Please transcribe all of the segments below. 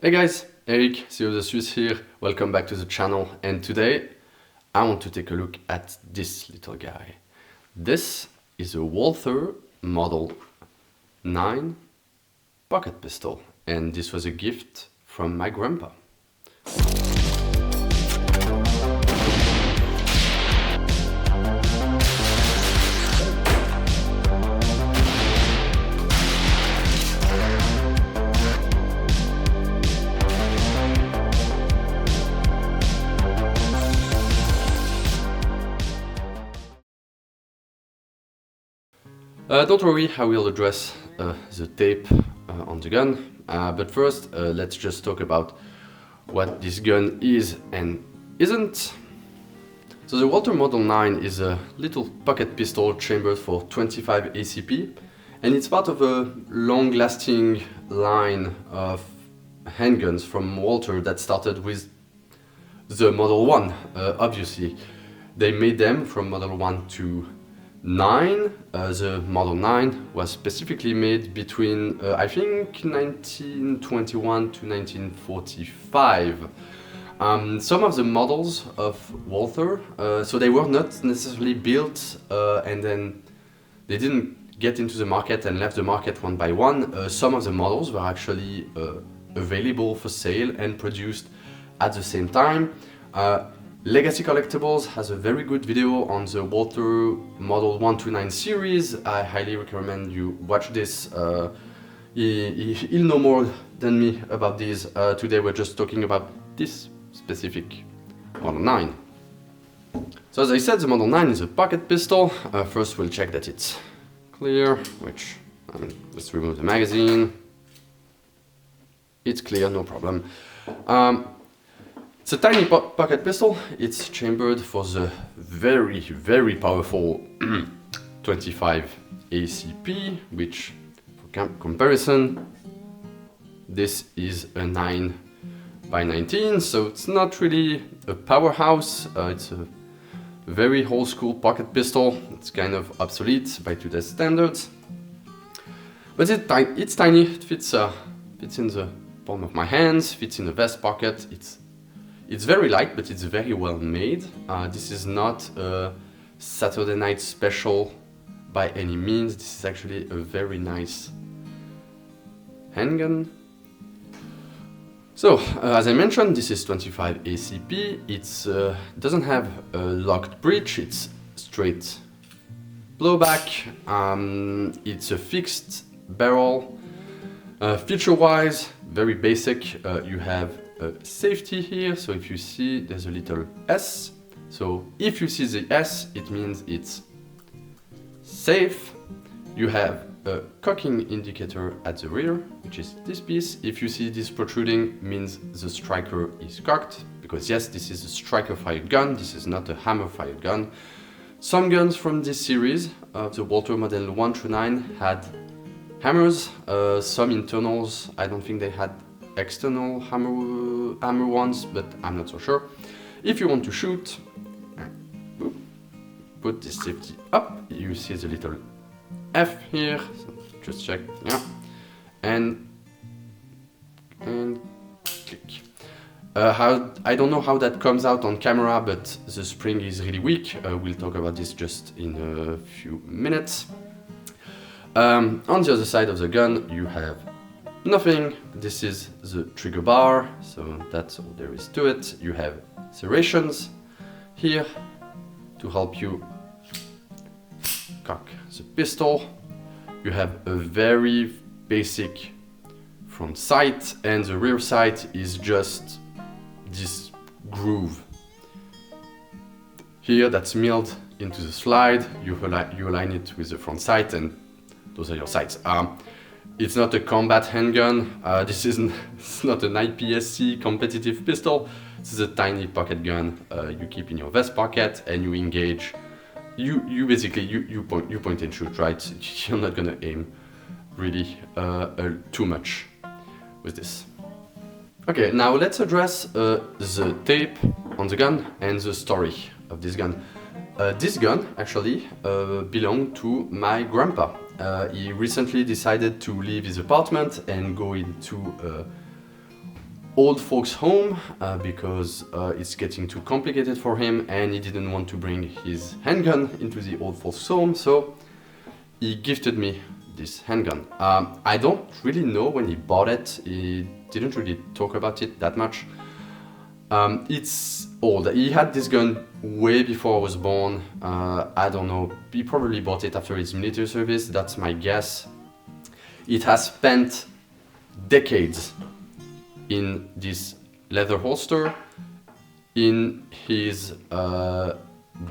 Hey guys, Eric, CEO of the Swiss here. Welcome back to the channel, and today I want to take a look at this little guy. This is a Walther Model 9 pocket pistol, and this was a gift from my grandpa. Don't worry, I will address the tape on the gun, but first let's just talk about what this gun is and isn't. So the Walther Model 9 is a little pocket pistol chambered for 25 ACP, and it's part of a long-lasting line of handguns from Walther that started with the Model 1. Obviously, they made them from Model 1 to 9. The Model 9 was specifically made between, I think, 1921 to 1945. Some of the models of Walther, so they were not necessarily built and then they didn't get into the market and left the market one by one. Some of the models were actually available for sale and produced at the same time. Legacy Collectibles has a very good video on the Walther Model 129 series. I highly recommend you watch this. He'll know more than me about these. Today we're just talking about this specific Model 9. So as I said, the Model 9 is a pocket pistol. First we'll check that it's clear, which, let's remove the magazine. It's clear, no problem. It's a tiny pocket pistol. It's chambered for the very, very powerful 25 ACP, which, for comparison, this is a 9x19, so it's not really a powerhouse. It's a very old school pocket pistol. It's kind of obsolete by today's standards, but it's tiny. It fits in the palm of my hands, fits in the vest pocket. It's very light, but it's very well made. This is not a Saturday night special by any means. This is actually a very nice handgun. So, as I mentioned, this is 25 ACP. It doesn't have a locked breech. It's straight blowback. It's a fixed barrel. Feature-wise, very basic. You have safety here, so if you see there's a little S, so if you see the S, it means it's safe. You have a cocking indicator at the rear, which is this piece. If you see this protruding, means the striker is cocked, because yes, this is a striker fired gun, this is not a hammer fired gun. Some guns from this series of the Walther Model 129 had hammers, some internals. I don't think they had external hammer ones, but I'm not so sure. If you want to shoot, put this safety up. You see the little F here. So just check, yeah, and click. I don't know how that comes out on camera, but the spring is really weak. We'll talk about this just in a few minutes. On the other side of the gun, you have nothing. This is the trigger bar, so that's all there is to it. You have serrations here to help you cock the pistol. You have a very basic front sight, and the rear sight is just this groove here that's milled into the slide. You align it with the front sight, and those are your sights. It's not a combat handgun. This is not an IPSC competitive pistol. This is a tiny pocket gun you keep in your vest pocket, and you engage. You basically point and shoot, right? You're not gonna aim really too much with this. Okay, now let's address the tape on the gun and the story of this gun. This gun actually belonged to my grandpa. He recently decided to leave his apartment and go into old folks home because it's getting too complicated for him and he didn't want to bring his handgun into the old folks home, so he gifted me this handgun. I don't really know when he bought it. He didn't really talk about it that much. It's old. He had this gun way before I was born. I don't know, he probably bought it after his military service, that's my guess. It has spent decades in this leather holster in his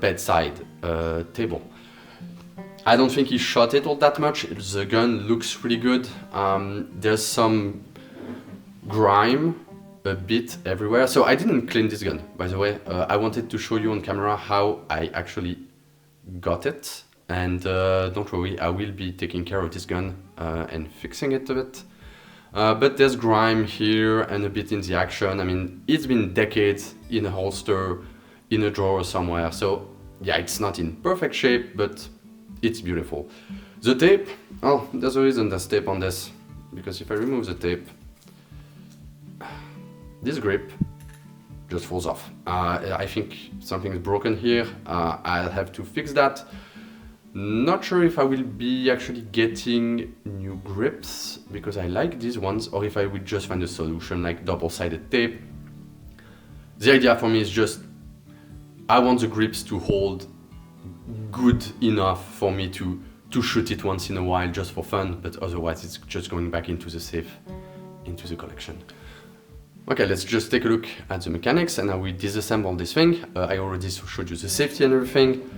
bedside table. I don't think he shot it all that much. The gun looks really good. There's some grime a bit everywhere. So I didn't clean this gun, by the way. I wanted to show you on camera how I actually got it. And don't worry, I will be taking care of this gun and fixing it a bit. But there's grime here and a bit in the action. I mean, it's been decades in a holster, in a drawer somewhere. So yeah, it's not in perfect shape, but it's beautiful. The tape, oh, there's a reason there's tape on this. Because if I remove the tape, this grip just falls off. I think something's broken here. I'll have to fix that. Not sure if I will be actually getting new grips because I like these ones, or if I will just find a solution like double-sided tape. The idea for me is just, I want the grips to hold good enough for me to shoot it once in a while just for fun, but otherwise it's just going back into the safe, into the collection. Okay, let's just take a look at the mechanics and how we disassemble this thing. I already showed you the safety and everything.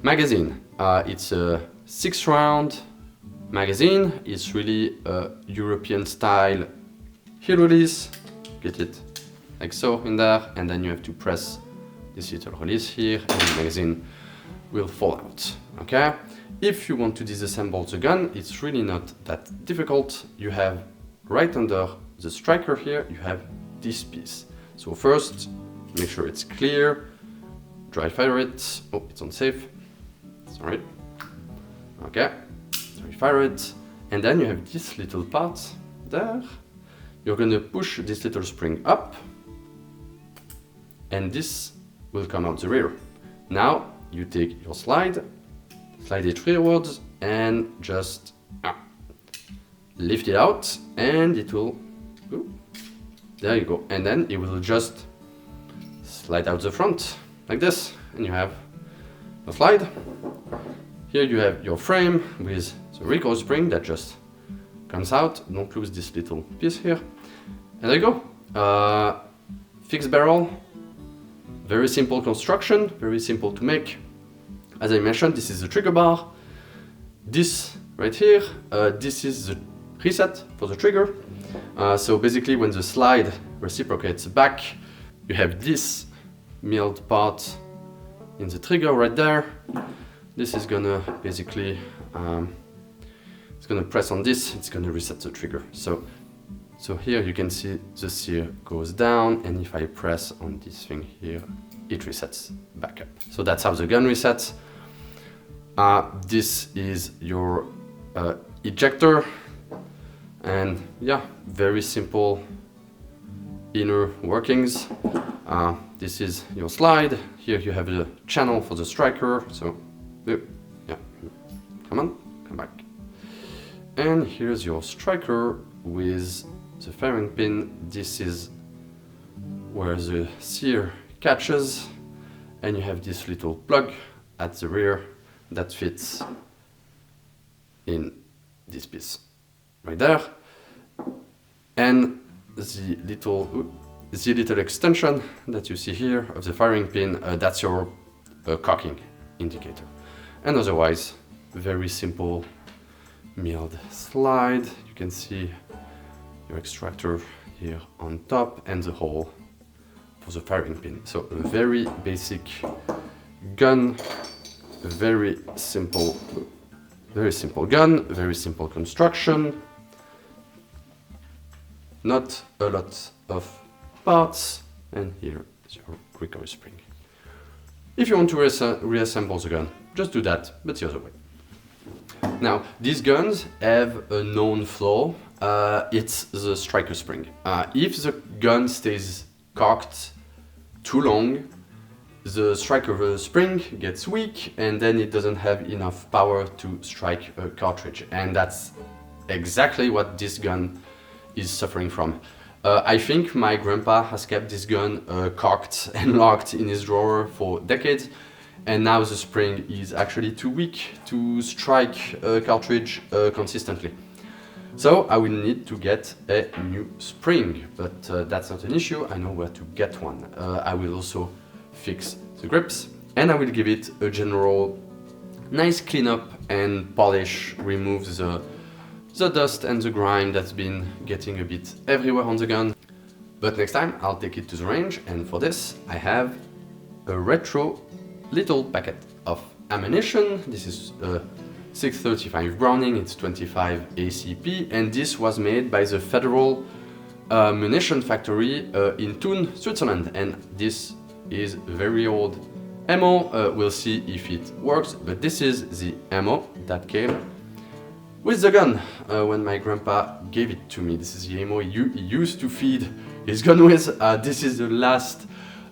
Magazine, it's a 6-round magazine. It's really a European style heel release. Get it like so in there, and then you have to press this little release here and the magazine will fall out, okay? If you want to disassemble the gun, it's really not that difficult. You have right under the striker here, you have this piece. So first, make sure it's clear, dry fire it. Oh, it's unsafe, sorry. Okay, dry fire it. And then you have this little part there. You're gonna push this little spring up and this will come out the rear. Now, you take your slide it rearwards and just lift it out and it will, ooh, there you go. And then it will just slide out the front like this and you have a slide. Here you have your frame with the recoil spring that just comes out. Don't lose this little piece here. And there you go. Fixed barrel. Very simple construction, very simple to make. As I mentioned, this is the trigger bar. This right here, this is the reset for the trigger. So basically when the slide reciprocates back, you have this milled part in the trigger right there. This is gonna basically, it's gonna press on this, it's gonna reset the trigger. So here you can see the sear goes down, and if I press on this thing here, it resets back up. So that's how the gun resets. This is your ejector, and yeah, very simple inner workings. This is your slide. Here you have the channel for the striker, so yeah, come on, come back. And here's your striker with the firing pin. This is where the sear catches, and you have this little plug at the rear that fits in this piece right there. And the little extension that you see here of the firing pin, that's your cocking indicator. And otherwise, very simple milled slide. You can see your extractor here on top and the hole for the firing pin. So a very basic gun, a very simple gun, very simple construction. Not a lot of parts, and here is your recoil spring. If you want to reassemble the gun, just do that, but the other way. Now, these guns have a known flaw. It's the striker spring. If the gun stays cocked too long, the strike of the spring gets weak, and then it doesn't have enough power to strike a cartridge. And that's exactly what this gun is suffering from. I think my grandpa has kept this gun cocked and locked in his drawer for decades, and now the spring is actually too weak to strike a cartridge consistently. So I will need to get a new spring, but that's not an issue. I know where to get one. I will also fix the grips, and I will give it a general nice cleanup and polish, remove the dust and the grime that's been getting a bit everywhere on the gun. But next time I'll take it to the range, and for this I have a retro little packet of ammunition. This is 635 Browning, it's 25 ACP, and this was made by the Federal Munition Factory in Thun, Switzerland, and this is very old ammo. We'll see if it works, but this is the ammo that came with the gun when my grandpa gave it to me. This is the ammo he used to feed his gun with. This is the last,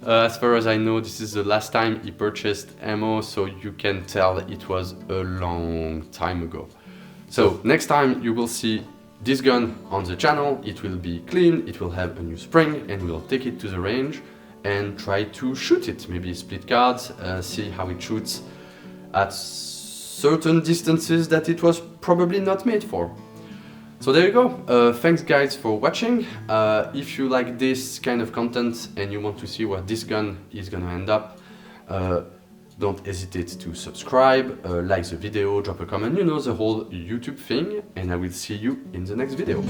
as far as I know, this is the last time he purchased ammo, so you can tell it was a long time ago. So next time you will see this gun on the channel, it will be clean, it will have a new spring, and we'll take it to the range and try to shoot it, maybe split cards, see how it shoots at certain distances that it was probably not made for. So there you go. Thanks guys for watching. If you like this kind of content and you want to see where this gun is gonna end up, don't hesitate to subscribe, like the video, drop a comment, you know, the whole YouTube thing, and I will see you in the next video.